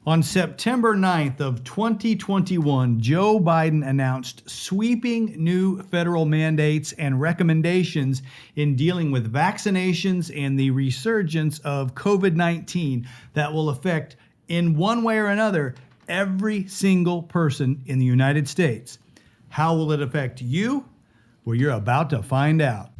On September 9th of 2021, Joe Biden announced sweeping new federal mandates and recommendations in dealing with vaccinations and the resurgence of COVID-19 that will affect, in one way or another, every single person in the United States. How will it affect you? Well, you're about to find out.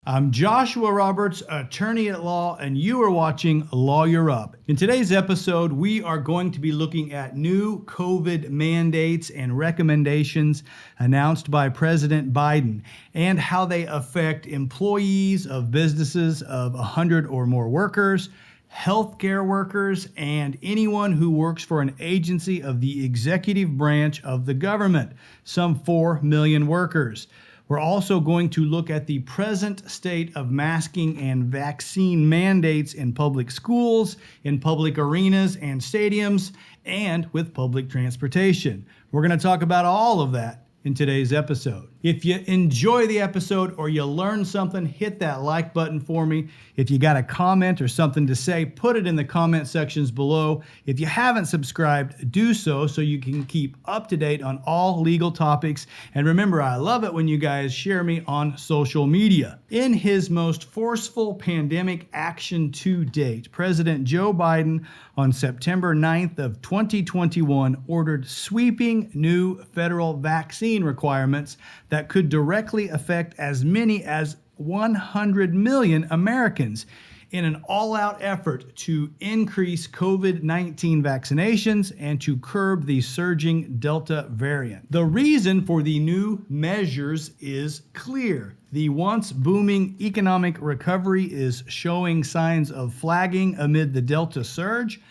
I'm Joshua Roberts, attorney at law, and you are watching Lawyer Up. In today's episode, we are going to be looking at new COVID mandates and recommendations announced by President Biden and how they affect employees of businesses of 100 or more workers, healthcare workers, and anyone who works for an agency of the executive branch of the government, some 4 million workers. We're also going to look at the present state of masking and vaccine mandates in public schools, in public arenas and stadiums, and with public transportation. We're going to talk about all of that in today's episode. If you enjoy the episode or you learn something, hit that like button for me. If you got a comment or something to say, put it in the comment sections below. If you haven't subscribed, do so you can keep up to date on all legal topics. And remember, I love it when you guys share me on social media. In his most forceful pandemic action to date, President Joe Biden on September 9th of 2021 ordered sweeping new federal vaccine requirements that could directly affect as many as 100 million Americans in an all-out effort to increase COVID-19 vaccinations and to curb the surging Delta variant. The reason for the new measures is clear. The once booming economic recovery is showing signs of flagging amid the Delta surge.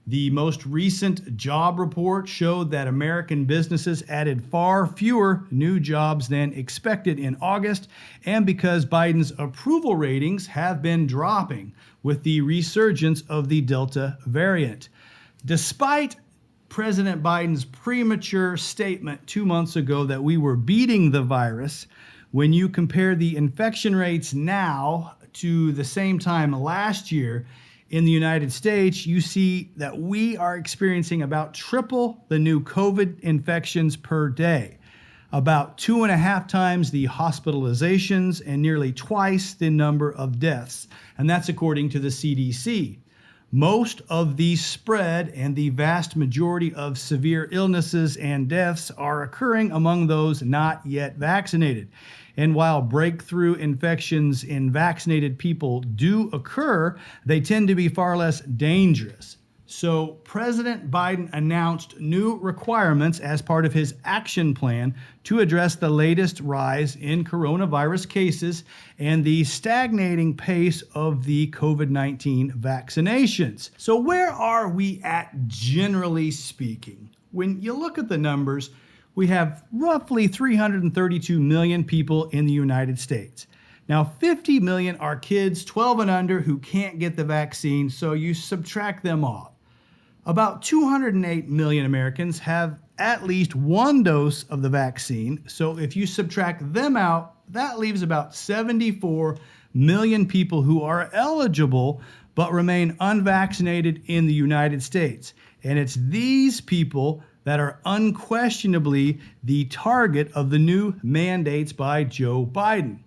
The most recent job report showed that American businesses added far fewer new jobs than expected in August, and because Biden's approval ratings have been dropping with the resurgence of the Delta variant. Despite President Biden's premature statement 2 months ago that we were beating the virus, when you compare the infection rates now to the same time last year, in the United States, you see that we are experiencing about triple the new COVID infections per day, about 2.5 times the hospitalizations, and nearly twice the number of deaths. And that's according to the CDC. Most of the spread and the vast majority of severe illnesses and deaths are occurring among those not yet vaccinated. And while breakthrough infections in vaccinated people do occur, they tend to be far less dangerous. So President Biden announced new requirements as part of his action plan to address the latest rise in coronavirus cases and the stagnating pace of the COVID-19 vaccinations. So where are we at, generally speaking? When you look at the numbers, we have roughly 332 million people in the United States. Now, 50 million are kids 12 and under who can't get the vaccine, so you subtract them off. About 208 million Americans have at least one dose of the vaccine, so if you subtract them out, that leaves about 74 million people who are eligible but remain unvaccinated in the United States. And it's these people that are unquestionably the target of the new mandates by Joe Biden.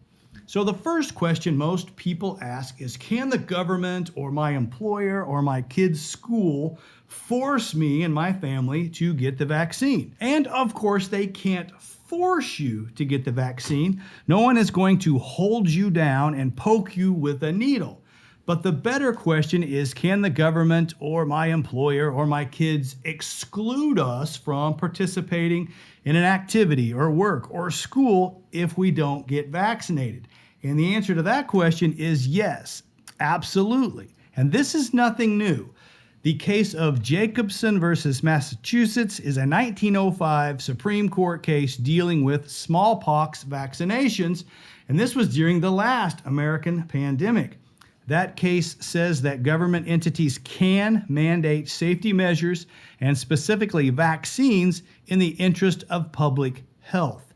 So the first question most people ask is, can the government or my employer or my kid's school force me and my family to get the vaccine? And of course, they can't force you to get the vaccine. No one is going to hold you down and poke you with a needle. But the better question is, can the government or my employer or my kids exclude us from participating in an activity or work or school if we don't get vaccinated? And the answer to that question is yes, absolutely. And this is nothing new. The case of Jacobson versus Massachusetts is a 1905 Supreme Court case dealing with smallpox vaccinations, and this was during the last American pandemic. That case says that government entities can mandate safety measures and specifically vaccines in the interest of public health.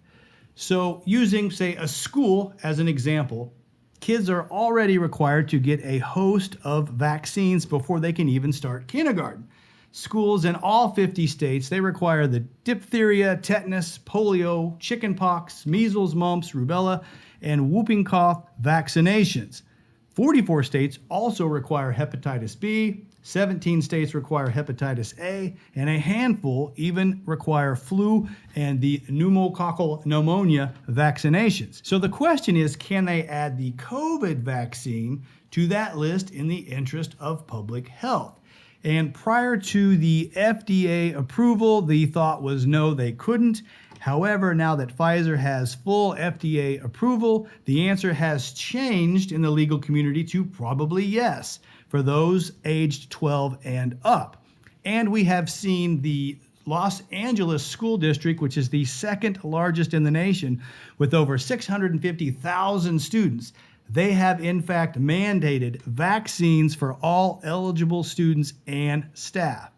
So using, say, a school as an example, Kids are already required to get a host of vaccines before they can even start kindergarten. Schools in all 50 states, they require the diphtheria, tetanus, polio, chickenpox, measles, mumps, rubella, and whooping cough vaccinations. 44 states also require hepatitis B, 17 states require hepatitis A, and a handful even require flu and the pneumococcal pneumonia vaccinations. So the question is, can they add the COVID vaccine to that list in the interest of public health? And prior to the FDA approval, the thought was no, they couldn't. However, now that Pfizer has full FDA approval, the answer has changed in the legal community to probably yes for those aged 12 and up. And we have seen the Los Angeles School District, which is the second largest in the nation with over 650,000 students. They have in fact mandated vaccines for all eligible students and staff.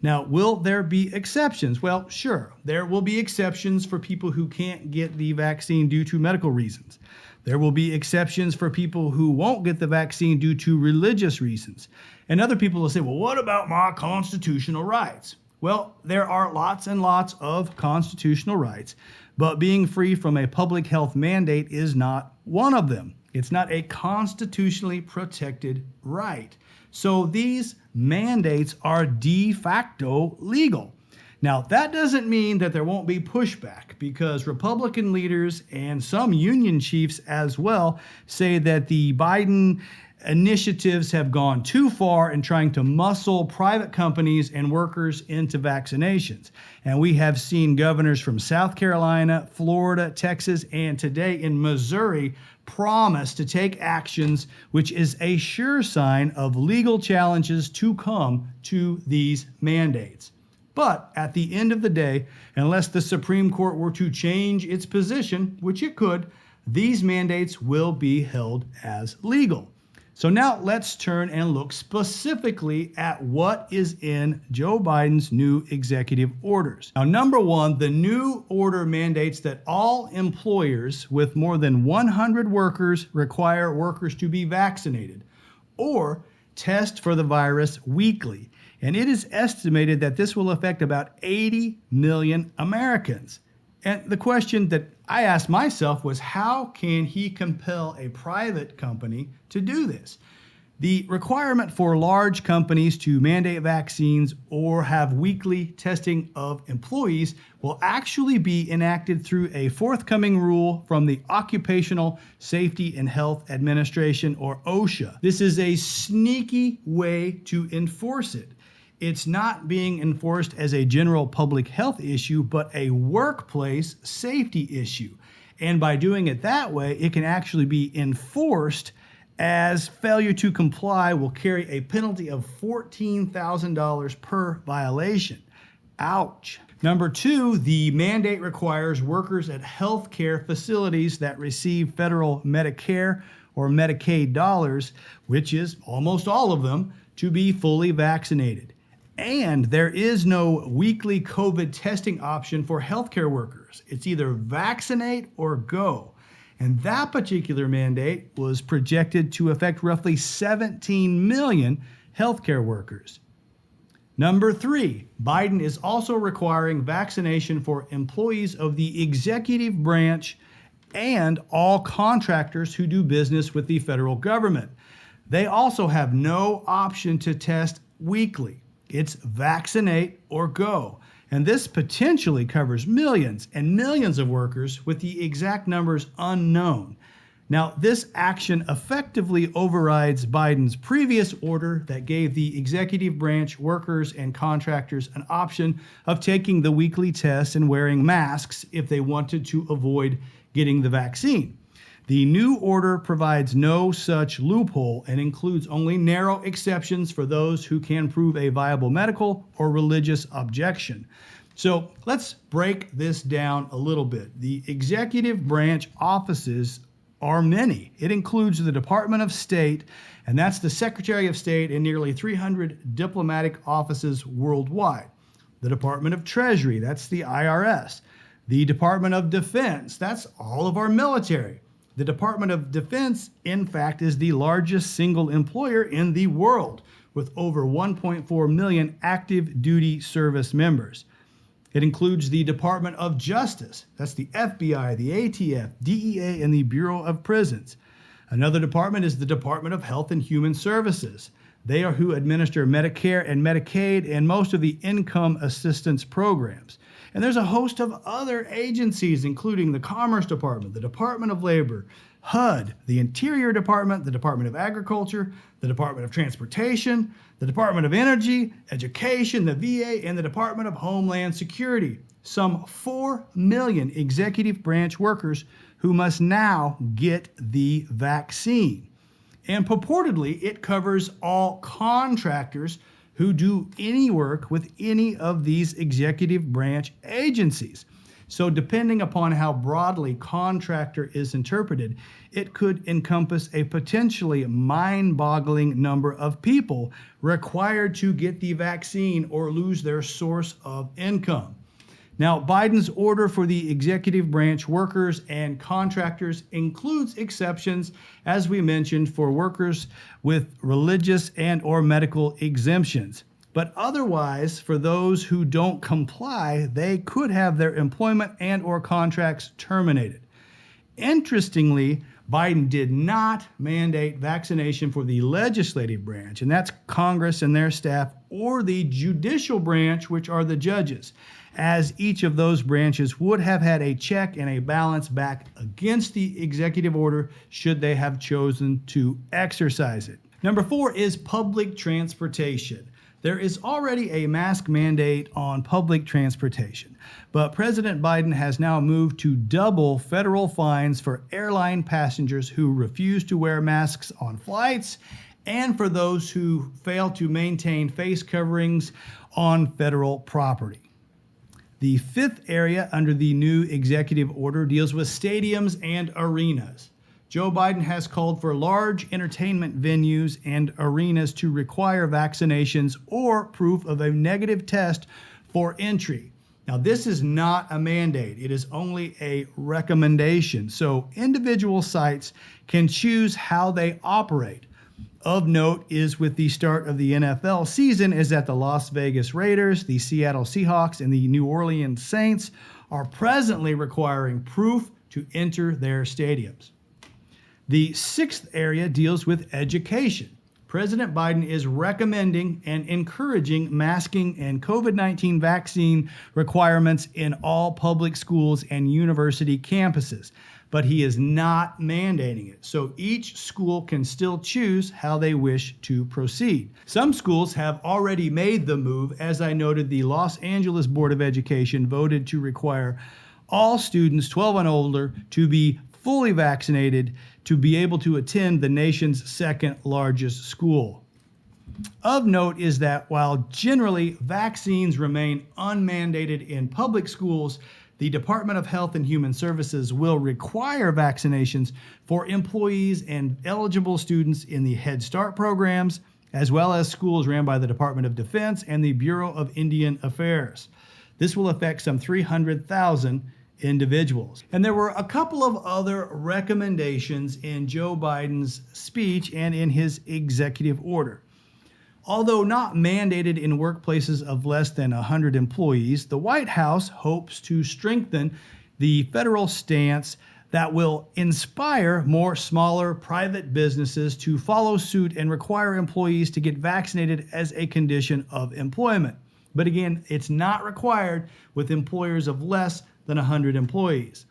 Now, will there be exceptions? Well, sure. There will be exceptions for people who can't get the vaccine due to medical reasons. There will be exceptions for people who won't get the vaccine due to religious reasons. And other people will say, well, what about my constitutional rights? Well, there are lots and lots of constitutional rights, but being free from a public health mandate is not one of them. It's not a constitutionally protected right. So these mandates are de facto legal. Now, that doesn't mean that there won't be pushback, because Republican leaders and some union chiefs as well say that the Biden initiatives have gone too far in trying to muscle private companies and workers into vaccinations. And we have seen governors from South Carolina, Florida, Texas, and today in Missouri promise to take actions, which is a sure sign of legal challenges to come to these mandates. But at the end of the day, unless the Supreme Court were to change its position, which it could, these mandates will be held as legal. So now let's turn and look specifically at what is in Joe Biden's new executive orders. Now, number one, the new order mandates that all employers with more than 100 workers require workers to be vaccinated or test for the virus weekly. And it is estimated that this will affect about 80 million Americans. And the question that I asked myself was, how can he compel a private company to do this? The requirement for large companies to mandate vaccines or have weekly testing of employees will actually be enacted through a forthcoming rule from the Occupational Safety and Health Administration, or OSHA. This is a sneaky way to enforce it. It's not being enforced as a general public health issue, but a workplace safety issue. And by doing it that way, it can actually be enforced, as failure to comply will carry a penalty of $14,000 per violation. Ouch. Number two, the mandate requires workers at healthcare facilities that receive federal Medicare or Medicaid dollars, which is almost all of them, to be fully vaccinated. And there is no weekly COVID testing option for healthcare workers. It's either vaccinate or go. And that particular mandate was projected to affect roughly 17 million healthcare workers. Number three, Biden is also requiring vaccination for employees of the executive branch and all contractors who do business with the federal government. They also have no option to test weekly. It's vaccinate or go. And this potentially covers millions and millions of workers, with the exact numbers unknown. Now, this action effectively overrides Biden's previous order that gave the executive branch workers and contractors an option of taking the weekly tests and wearing masks if they wanted to avoid getting the vaccine. The new order provides no such loophole and includes only narrow exceptions for those who can prove a viable medical or religious objection. So let's break this down a little bit. The executive branch offices are many. It includes the Department of State, and that's the Secretary of State and nearly 300 diplomatic offices worldwide. The Department of Treasury, that's the IRS. The Department of Defense, that's all of our military. The Department of Defense, in fact, is the largest single employer in the world, with over 1.4 million active duty service members. It includes the Department of Justice, that's the FBI, the ATF, DEA, and the Bureau of Prisons. Another department is the Department of Health and Human Services. They are who administer Medicare and Medicaid and most of the income assistance programs. And there's a host of other agencies, including the Commerce Department, the Department of Labor, HUD, the Interior Department, the Department of Agriculture, the Department of Transportation, the Department of Energy, Education, the VA, and the Department of Homeland Security. Some 4 million executive branch workers who must now get the vaccine. And purportedly, it covers all contractors who do any work with any of these executive branch agencies. So depending upon how broadly contractor is interpreted, it could encompass a potentially mind-boggling number of people required to get the vaccine or lose their source of income. Now, Biden's order for the executive branch workers and contractors includes exceptions, as we mentioned, for workers with religious and or medical exemptions. But otherwise, for those who don't comply, they could have their employment and or contracts terminated. Interestingly, Biden did not mandate vaccination for the legislative branch, and that's Congress and their staff, or the judicial branch, which are the judges, as each of those branches would have had a check and a balance back against the executive order should they have chosen to exercise it. Number 4 is public transportation. There is already a mask mandate on public transportation, but President Biden has now moved to double federal fines for airline passengers who refuse to wear masks on flights and for those who fail to maintain face coverings on federal property. The 5th area under the new executive order deals with stadiums and arenas. Joe Biden has called for large entertainment venues and arenas to require vaccinations or proof of a negative test for entry. Now, this is not a mandate. It is only a recommendation. So individual sites can choose how they operate. Of note is with the start of the NFL season is that the Las Vegas Raiders, the Seattle Seahawks, and the New Orleans Saints are presently requiring proof to enter their stadiums. The 6th area deals with education. President Biden is recommending and encouraging masking and COVID-19 vaccine requirements in all public schools and university campuses, but he is not mandating it. So each school can still choose how they wish to proceed. Some schools have already made the move. As I noted, the Los Angeles Board of Education voted to require all students 12 and older to be fully vaccinated to be able to attend the nation's 2nd largest school. Of note is that while generally vaccines remain unmandated in public schools, the Department of Health and Human Services will require vaccinations for employees and eligible students in the Head Start programs, as well as schools ran by the Department of Defense and the Bureau of Indian Affairs. This will affect some 300,000 individuals. And there were a couple of other recommendations in Joe Biden's speech and in his executive order. Although not mandated in workplaces of less than 100 employees, the White House hopes to strengthen the federal stance that will inspire more smaller private businesses to follow suit and require employees to get vaccinated as a condition of employment. But again, it's not required with employers of less than 100 employees.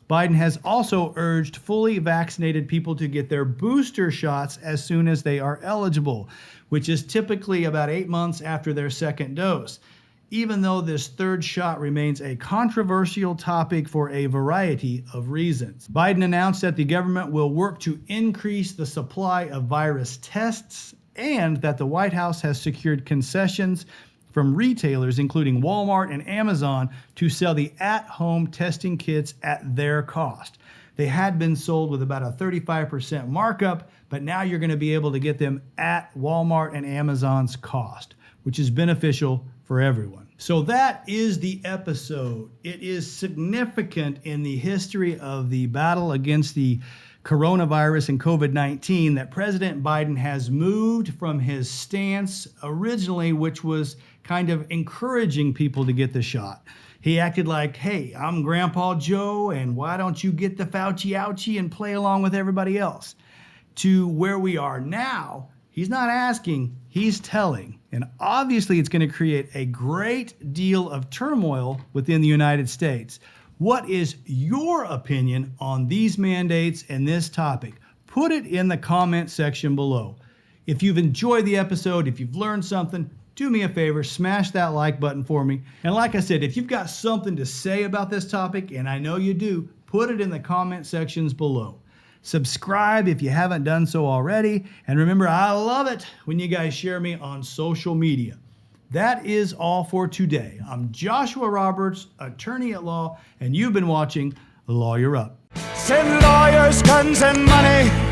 Biden has also urged fully vaccinated people to get their booster shots as soon as they are eligible, which is typically about 8 months after their 2nd dose, even though this 3rd shot remains a controversial topic for a variety of reasons. Biden announced that the government will work to increase the supply of virus tests and that the White House has secured concessions from retailers, including Walmart and Amazon, to sell the at-home testing kits at their cost. They had been sold with about a 35% markup, but now you're going to be able to get them at Walmart and Amazon's cost, which is beneficial for everyone. So that is the episode. It is significant in the history of the battle against the coronavirus and COVID-19 that President Biden has moved from his stance originally, which was kind of encouraging people to get the shot. He acted like, hey, I'm Grandpa Joe, and why don't you get the Fauci ouchie and play along with everybody else? To where we are now, he's not asking, he's telling. And obviously it's going to create a great deal of turmoil within the United States. What is your opinion on these mandates and this topic? Put it in the comment section below. If you've enjoyed the episode, if you've learned something, do me a favor, smash that like button for me. And like I said, if you've got something to say about this topic, and I know you do, put it in the comment sections below. Subscribe if you haven't done so already. And remember, I love it when you guys share me on social media. That is all for today. I'm Joshua Roberts, attorney at law, and you've been watching Lawyer Up. Send lawyers, guns, and money.